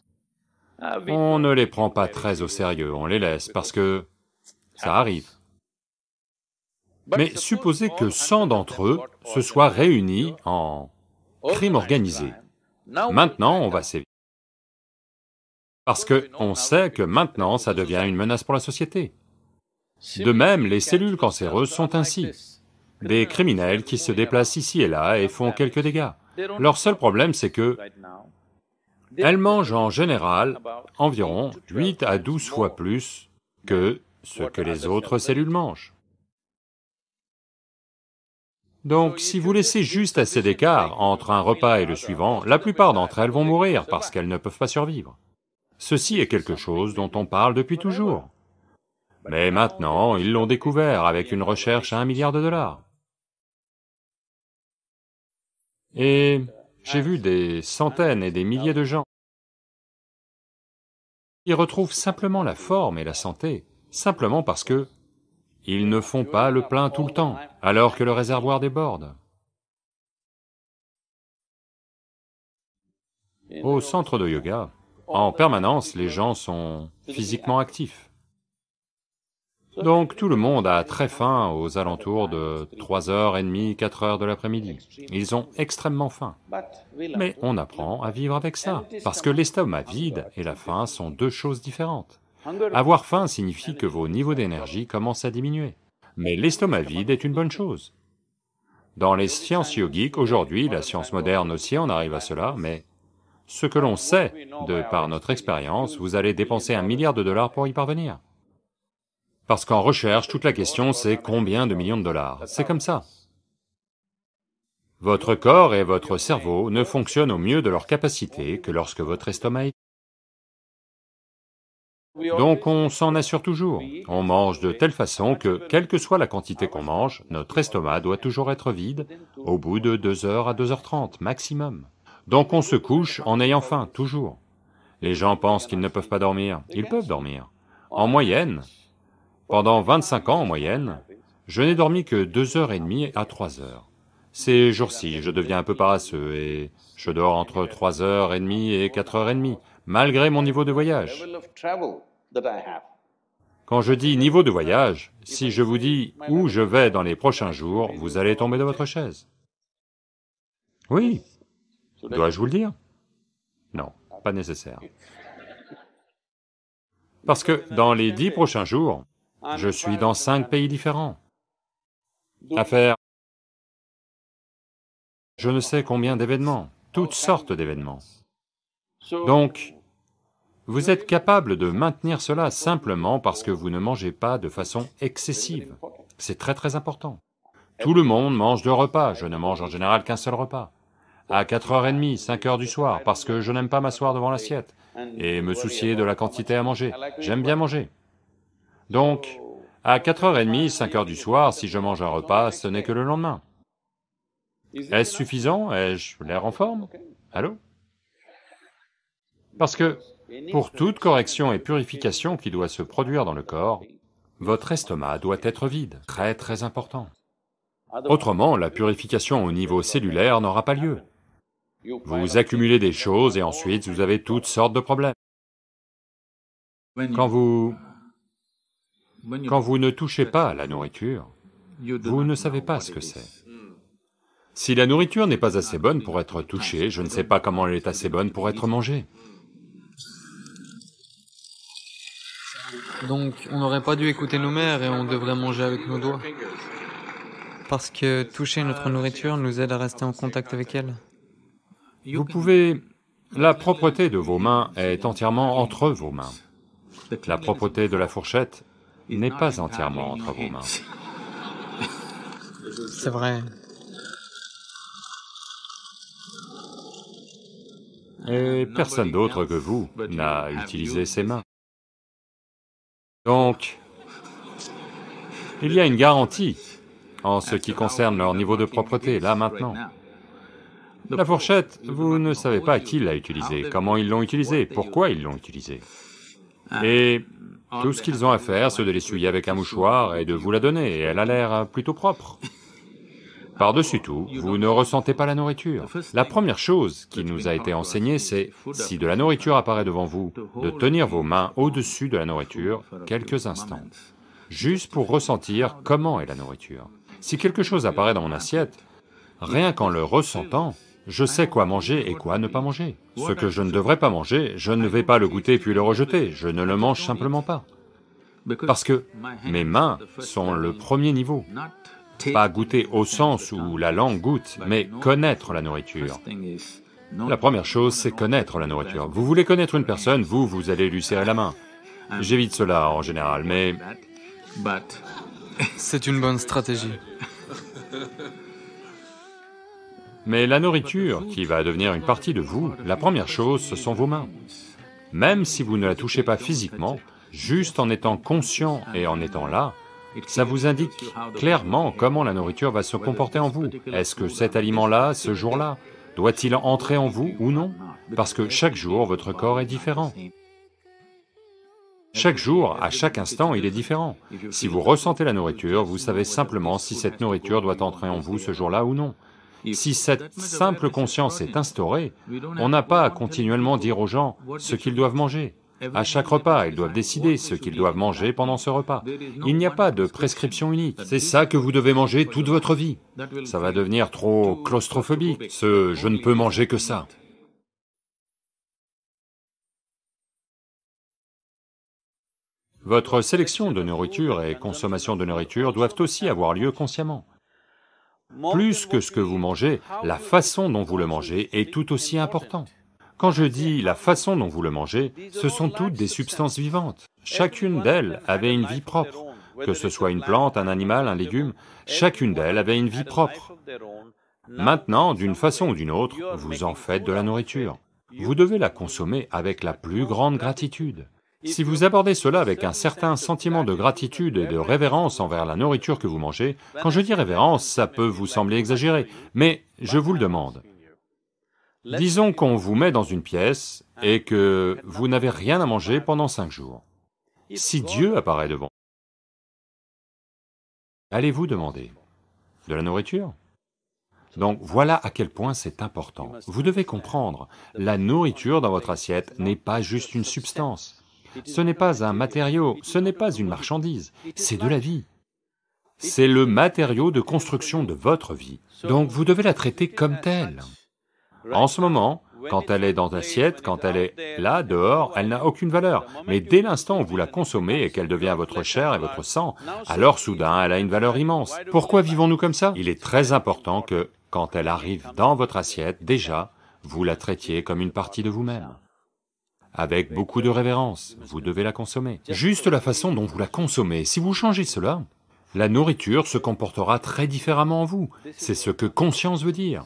On ne les prend pas très au sérieux, on les laisse parce que ça arrive. Mais supposez que 100 d'entre eux se soient réunis en crime organisé. Maintenant, on va sévir. Parce qu'on sait que maintenant, ça devient une menace pour la société. De même, les cellules cancéreuses sont ainsi. Des criminels qui se déplacent ici et là et font quelques dégâts. Leur seul problème, c'est que elles mangent en général environ 8 à 12 fois plus que ce que les autres cellules mangent. Donc, si vous laissez juste assez d'écart entre un repas et le suivant, la plupart d'entre elles vont mourir parce qu'elles ne peuvent pas survivre. Ceci est quelque chose dont on parle depuis toujours. Mais maintenant, ils l'ont découvert avec une recherche à 1 milliard de dollars. Et j'ai vu des centaines et des milliers de gens qui retrouvent simplement la forme et la santé, simplement parce que ils ne font pas le plein tout le temps, alors que le réservoir déborde. Au centre de yoga, en permanence, les gens sont physiquement actifs. Donc tout le monde a très faim aux alentours de 3h30, 4h de l'après-midi. Ils ont extrêmement faim. Mais on apprend à vivre avec ça, parce que l'estomac vide et la faim sont deux choses différentes. Avoir faim signifie que vos niveaux d'énergie commencent à diminuer. Mais l'estomac vide est une bonne chose. Dans les sciences yogiques, aujourd'hui, la science moderne aussi en arrive à cela, mais ce que l'on sait, de par notre expérience, vous allez dépenser 1 milliard de dollars pour y parvenir. Parce qu'en recherche, toute la question c'est combien de millions de dollars, c'est comme ça. Votre corps et votre cerveau ne fonctionnent au mieux de leur capacité que lorsque votre estomac est... Donc on s'en assure toujours, on mange de telle façon que, quelle que soit la quantité qu'on mange, notre estomac doit toujours être vide au bout de 2 heures à 2h30 maximum. Donc on se couche en ayant faim, toujours. Les gens pensent qu'ils ne peuvent pas dormir, ils peuvent dormir. En moyenne, pendant 25 ans en moyenne, je n'ai dormi que 2h30 à 3 heures. Ces jours-ci, je deviens un peu paresseux et je dors entre 3h30 et 4h30, malgré mon niveau de voyage. Quand je dis niveau de voyage, si je vous dis où je vais dans les prochains jours, vous allez tomber de votre chaise. Oui, dois-je vous le dire? Non, pas nécessaire. Parce que dans les 10 prochains jours, je suis dans 5 pays différents, à faire je ne sais combien d'événements, toutes sortes d'événements. Donc, vous êtes capable de maintenir cela simplement parce que vous ne mangez pas de façon excessive. C'est très important. Tout le monde mange 2 repas, je ne mange en général qu'un seul repas. À 4h30, 5h du soir, parce que je n'aime pas m'asseoir devant l'assiette et me soucier de la quantité à manger. J'aime bien manger. Donc, à 4h30, 5h du soir, si je mange un repas, ce n'est que le lendemain. Est-ce suffisant? Ai-je l'air en forme? Allô? Parce que, pour toute correction et purification qui doit se produire dans le corps, votre estomac doit être vide, très important. Autrement, la purification au niveau cellulaire n'aura pas lieu. Vous accumulez des choses et ensuite vous avez toutes sortes de problèmes. Quand vous ne touchez pas à la nourriture, vous ne savez pas ce que c'est. Si la nourriture n'est pas assez bonne pour être touchée, je ne sais pas comment elle est assez bonne pour être mangée. Donc, on n'aurait pas dû écouter nos mères et on devrait manger avec nos doigts. Parce que toucher notre nourriture nous aide à rester en contact avec elle. Vous pouvez... La propreté de vos mains est entièrement entre vos mains. La propreté de la fourchette n'est pas entièrement entre vos mains. C'est vrai. Et personne d'autre que vous n'a utilisé ses mains. Donc, il y a une garantie en ce qui concerne leur niveau de propreté, là, maintenant. La fourchette, vous ne savez pas qui l'a utilisée, comment ils l'ont utilisée, pourquoi ils l'ont utilisée. Et tout ce qu'ils ont à faire, c'est de l'essuyer avec un mouchoir et de vous la donner, et elle a l'air plutôt propre. Par-dessus tout, vous ne ressentez pas la nourriture. La première chose qui nous a été enseignée, c'est, si de la nourriture apparaît devant vous, de tenir vos mains au-dessus de la nourriture quelques instants, juste pour ressentir comment est la nourriture. Si quelque chose apparaît dans mon assiette, rien qu'en le ressentant, je sais quoi manger et quoi ne pas manger. Ce que je ne devrais pas manger, je ne vais pas le goûter puis le rejeter, je ne le mange simplement pas. Parce que mes mains sont le premier niveau. Pas goûter au sens où la langue goûte, mais connaître la nourriture. La première chose, c'est connaître la nourriture. Vous voulez connaître une personne, vous allez lui serrer la main. J'évite cela en général, mais... C'est une bonne stratégie. Mais la nourriture, qui va devenir une partie de vous, la première chose, ce sont vos mains. Même si vous ne la touchez pas physiquement, juste en étant conscient et en étant là, ça vous indique clairement comment la nourriture va se comporter en vous. Est-ce que cet aliment-là, ce jour-là, doit-il entrer en vous ou non? Parce que chaque jour, votre corps est différent. Chaque jour, à chaque instant, il est différent. Si vous ressentez la nourriture, vous savez simplement si cette nourriture doit entrer en vous ce jour-là ou non. Si cette simple conscience est instaurée, on n'a pas à continuellement dire aux gens ce qu'ils doivent manger. À chaque repas, ils doivent décider ce qu'ils doivent manger pendant ce repas. Il n'y a pas de prescription unique. C'est ça que vous devez manger toute votre vie. Ça va devenir trop claustrophobique, ce « je ne peux manger que ça ». Votre sélection de nourriture et consommation de nourriture doivent aussi avoir lieu consciemment. Plus que ce que vous mangez, la façon dont vous le mangez est tout aussi important. Quand je dis la façon dont vous le mangez, ce sont toutes des substances vivantes. Chacune d'elles avait une vie propre. Que ce soit une plante, un animal, un légume, chacune d'elles avait une vie propre. Maintenant, d'une façon ou d'une autre, vous en faites de la nourriture. Vous devez la consommer avec la plus grande gratitude. Si vous abordez cela avec un certain sentiment de gratitude et de révérence envers la nourriture que vous mangez, quand je dis révérence, ça peut vous sembler exagéré, mais je vous le demande. Disons qu'on vous met dans une pièce et que vous n'avez rien à manger pendant 5 jours. Si Dieu apparaît devant vous, allez-vous demander de la nourriture? Donc voilà à quel point c'est important. Vous devez comprendre, la nourriture dans votre assiette n'est pas juste une substance. Ce n'est pas un matériau, ce n'est pas une marchandise, c'est de la vie. C'est le matériau de construction de votre vie. Donc vous devez la traiter comme telle. En ce moment, quand elle est dans l'assiette, quand elle est là, dehors, elle n'a aucune valeur. Mais dès l'instant où vous la consommez et qu'elle devient votre chair et votre sang, alors soudain elle a une valeur immense. Pourquoi vivons-nous comme ça? Il est très important que, quand elle arrive dans votre assiette, déjà, vous la traitiez comme une partie de vous-même. Avec beaucoup de révérence, vous devez la consommer. Juste la façon dont vous la consommez, si vous changez cela, la nourriture se comportera très différemment en vous. C'est ce que conscience veut dire.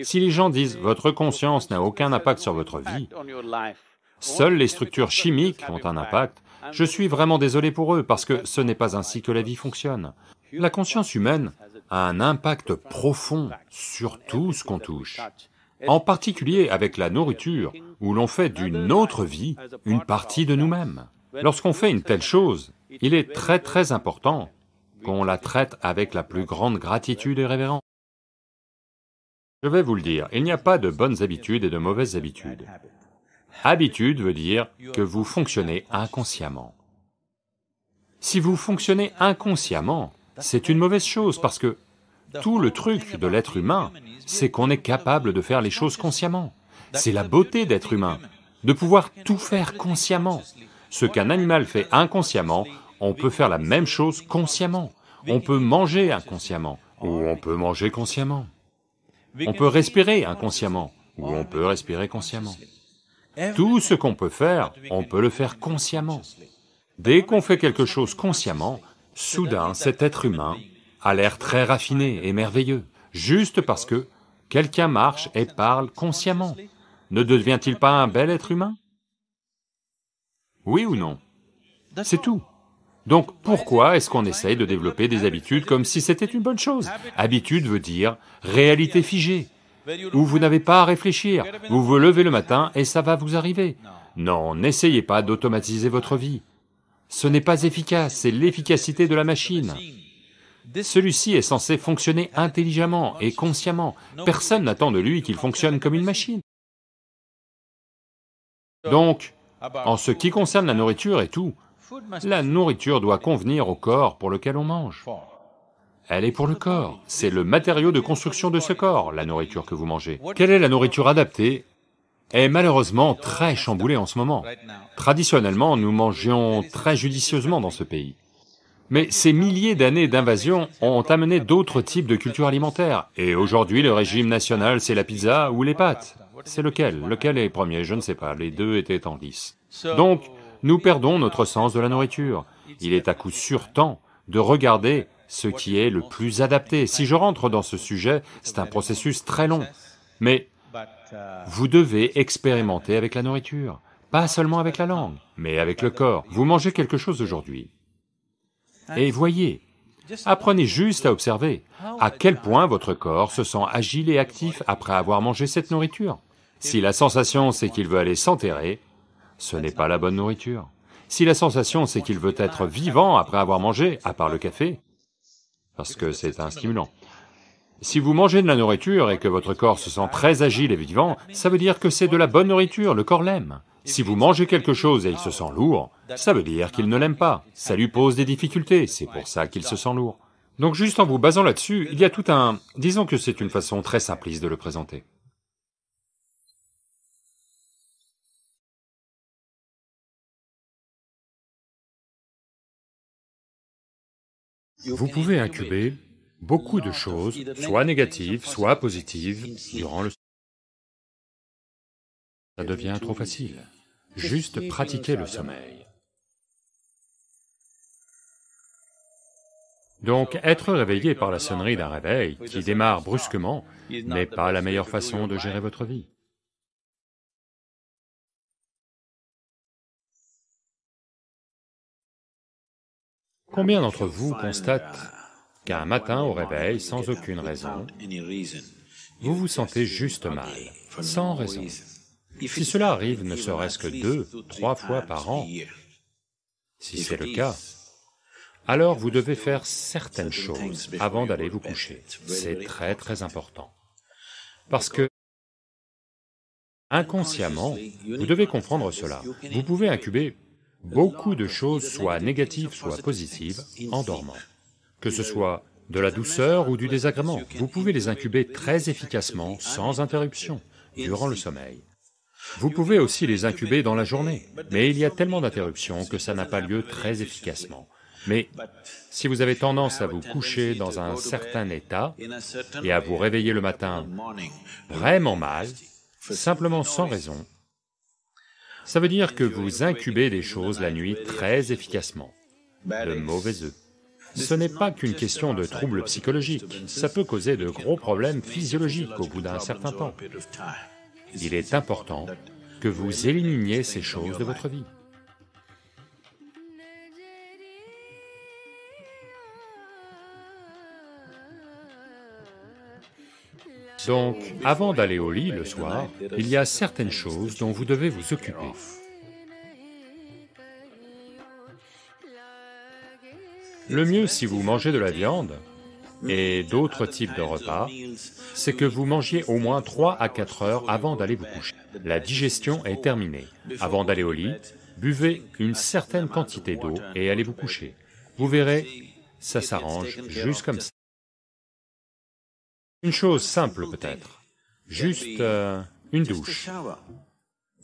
Si les gens disent « votre conscience n'a aucun impact sur votre vie », seules les structures chimiques ont un impact, je suis vraiment désolé pour eux, parce que ce n'est pas ainsi que la vie fonctionne. La conscience humaine a un impact profond sur tout ce qu'on touche. En particulier avec la nourriture, où l'on fait d'une autre vie une partie de nous-mêmes. Lorsqu'on fait une telle chose, il est très important qu'on la traite avec la plus grande gratitude et révérence. Je vais vous le dire, il n'y a pas de bonnes habitudes et de mauvaises habitudes. Habitude veut dire que vous fonctionnez inconsciemment. Si vous fonctionnez inconsciemment, c'est une mauvaise chose parce que tout le truc de l'être humain, c'est qu'on est capable de faire les choses consciemment. C'est la beauté d'être humain, de pouvoir tout faire consciemment. Ce qu'un animal fait inconsciemment, on peut faire la même chose consciemment. On peut manger inconsciemment, ou on peut manger consciemment. On peut respirer inconsciemment, ou on peut respirer consciemment. Tout ce qu'on peut faire, on peut le faire consciemment. Dès qu'on fait quelque chose consciemment, soudain cet être humain a l'air très raffiné et merveilleux, juste parce que quelqu'un marche et parle consciemment. Ne devient-il pas un bel être humain? Oui ou non? C'est tout. Donc pourquoi est-ce qu'on essaye de développer des habitudes comme si c'était une bonne chose? Habitude veut dire réalité figée, où vous n'avez pas à réfléchir, vous vous levez le matin et ça va vous arriver. Non, n'essayez pas d'automatiser votre vie. Ce n'est pas efficace, c'est l'efficacité de la machine. Celui-ci est censé fonctionner intelligemment et consciemment. Personne n'attend de lui qu'il fonctionne comme une machine. Donc, en ce qui concerne la nourriture et tout, la nourriture doit convenir au corps pour lequel on mange. Elle est pour le corps, c'est le matériau de construction de ce corps, la nourriture que vous mangez. Quelle est la nourriture adaptée est malheureusement très chamboulée en ce moment. Traditionnellement, nous mangions très judicieusement dans ce pays. Mais ces milliers d'années d'invasion ont amené d'autres types de cultures alimentaires, et aujourd'hui le régime national c'est la pizza ou les pâtes. C'est lequel? Lequel est premier? Je ne sais pas, les deux étaient en lice. Donc, nous perdons notre sens de la nourriture. Il est à coup sûr temps de regarder ce qui est le plus adapté. Si je rentre dans ce sujet, c'est un processus très long, mais vous devez expérimenter avec la nourriture, pas seulement avec la langue, mais avec le corps. Vous mangez quelque chose aujourd'hui, et voyez, apprenez juste à observer à quel point votre corps se sent agile et actif après avoir mangé cette nourriture. Si la sensation c'est qu'il veut aller s'enterrer, ce n'est pas la bonne nourriture. Si la sensation c'est qu'il veut être vivant après avoir mangé, à part le café, parce que c'est un stimulant. Si vous mangez de la nourriture et que votre corps se sent très agile et vivant, ça veut dire que c'est de la bonne nourriture, le corps l'aime. Si vous mangez quelque chose et il se sent lourd, ça veut dire qu'il ne l'aime pas, ça lui pose des difficultés, c'est pour ça qu'il se sent lourd. Donc juste en vous basant là-dessus, il y a tout un... disons que c'est une façon très simpliste de le présenter. Vous pouvez incuber beaucoup de choses, soit négatives, soit positives, durant le... Ça devient trop facile. Juste pratiquer le sommeil. Donc, être réveillé par la sonnerie d'un réveil qui démarre brusquement n'est pas la meilleure façon de gérer votre vie. Combien d'entre vous constatent qu'un matin au réveil, sans aucune raison, vous vous sentez juste mal, sans raison? Si cela arrive ne serait-ce que 2, 3 fois par an, si c'est le cas, alors vous devez faire certaines choses avant d'aller vous coucher. C'est très très important. Parce que, inconsciemment, vous devez comprendre cela. Vous pouvez incuber beaucoup de choses, soit négatives, soit positives, en dormant. Que ce soit de la douceur ou du désagrément, vous pouvez les incuber très efficacement, sans interruption, durant le sommeil. Vous pouvez aussi les incuber dans la journée, mais il y a tellement d'interruptions que ça n'a pas lieu très efficacement. Mais si vous avez tendance à vous coucher dans un certain état et à vous réveiller le matin vraiment mal, simplement sans raison, ça veut dire que vous incubez des choses la nuit très efficacement, de mauvais œufs. Ce n'est pas qu'une question de troubles psychologiques, ça peut causer de gros problèmes physiologiques au bout d'un certain temps. Il est important que vous éliminiez ces choses de votre vie. Donc, avant d'aller au lit le soir, il y a certaines choses dont vous devez vous occuper. Le mieux si vous mangez de la viande et d'autres types de repas, c'est que vous mangiez au moins 3 à 4 heures avant d'aller vous coucher. La digestion est terminée. Avant d'aller au lit, buvez une certaine quantité d'eau et allez vous coucher. Vous verrez, ça s'arrange juste comme ça. Une chose simple peut-être, juste une douche.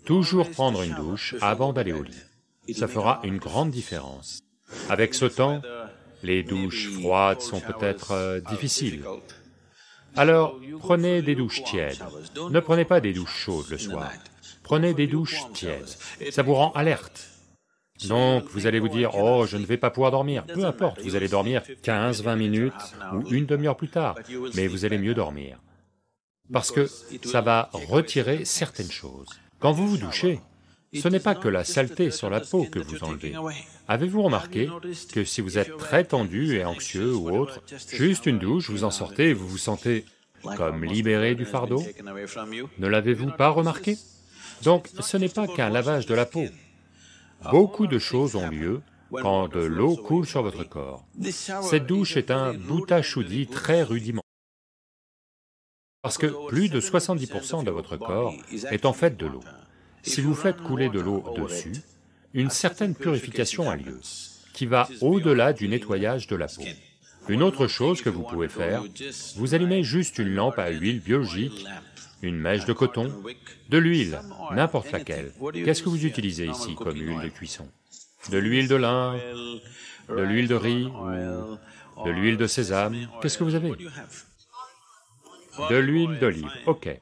Toujours prendre une douche avant d'aller au lit. Ça fera une grande différence. Avec ce temps, les douches froides sont peut-être difficiles. Alors, prenez des douches tièdes. Ne prenez pas des douches chaudes le soir. Prenez des douches tièdes. Ça vous rend alerte. Donc, vous allez vous dire, « Oh, je ne vais pas pouvoir dormir. » Peu importe, vous allez dormir 15-20 minutes ou une demi-heure plus tard, mais vous allez mieux dormir. Parce que ça va retirer certaines choses. Quand vous vous douchez, ce n'est pas que la saleté sur la peau que vous enlevez. Avez-vous remarqué que si vous êtes très tendu et anxieux ou autre, juste une douche, vous en sortez et vous vous sentez comme libéré du fardeau? Ne l'avez-vous pas remarqué? Donc, ce n'est pas qu'un lavage de la peau. Beaucoup de choses ont lieu quand de l'eau coule sur votre corps. Cette douche est un bhuta shuddhi très rudimentaire. Parce que plus de 70% de votre corps est en fait de l'eau. Si vous faites couler de l'eau dessus, une certaine purification a lieu, qui va au-delà du nettoyage de la peau. Une autre chose que vous pouvez faire, vous allumez juste une lampe à huile biologique, une mèche de coton, de l'huile, n'importe laquelle. Qu'est-ce que vous utilisez ici comme huile de cuisson? De l'huile de lin, de l'huile de riz, ou de l'huile de sésame, qu'est-ce que vous avez? De l'huile d'olive, ok.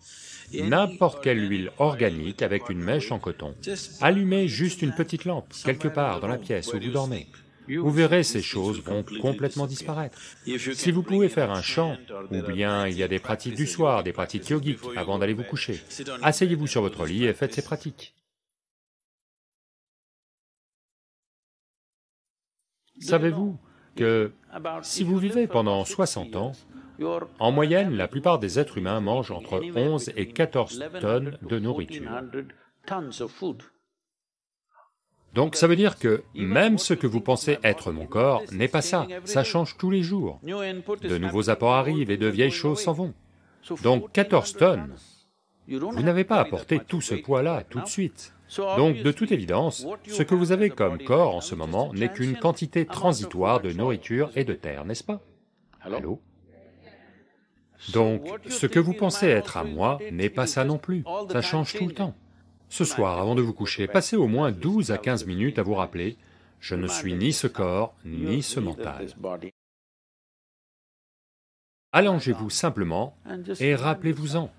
N'importe quelle huile organique avec une mèche en coton. Allumez juste une petite lampe, quelque part dans la pièce où vous dormez. Vous verrez, ces choses vont complètement disparaître. Si vous pouvez faire un chant, ou bien il y a des pratiques du soir, des pratiques yogiques avant d'aller vous coucher, asseyez-vous sur votre lit et faites ces pratiques. Savez-vous que si vous vivez pendant 60 ans, en moyenne, la plupart des êtres humains mangent entre 11 et 14 tonnes de nourriture. Donc ça veut dire que même ce que vous pensez être mon corps n'est pas ça, ça change tous les jours. De nouveaux apports arrivent et de vieilles choses s'en vont. Donc 14 tonnes, vous n'avez pas apporté tout ce poids-là tout de suite. Donc de toute évidence, ce que vous avez comme corps en ce moment n'est qu'une quantité transitoire de nourriture et de terre, n'est-ce pas? Allô? Donc ce que vous pensez être à moi n'est pas ça non plus, ça change tout le temps. Ce soir, avant de vous coucher, passez au moins 12 à 15 minutes à vous rappeler, je ne suis ni ce corps, ni ce mental. Allongez-vous simplement et rappelez-vous-en,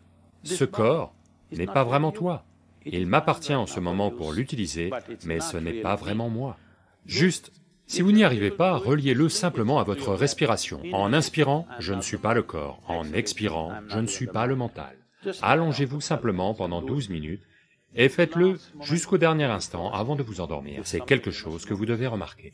ce corps n'est pas vraiment toi. Il m'appartient en ce moment pour l'utiliser, mais ce n'est pas vraiment moi. Juste, si vous n'y arrivez pas, reliez-le simplement à votre respiration. En inspirant, je ne suis pas le corps. En expirant, je ne suis pas le mental. Allongez-vous simplement pendant 12 minutes, et faites-le jusqu'au dernier instant avant de vous endormir. C'est quelque chose que vous devez remarquer.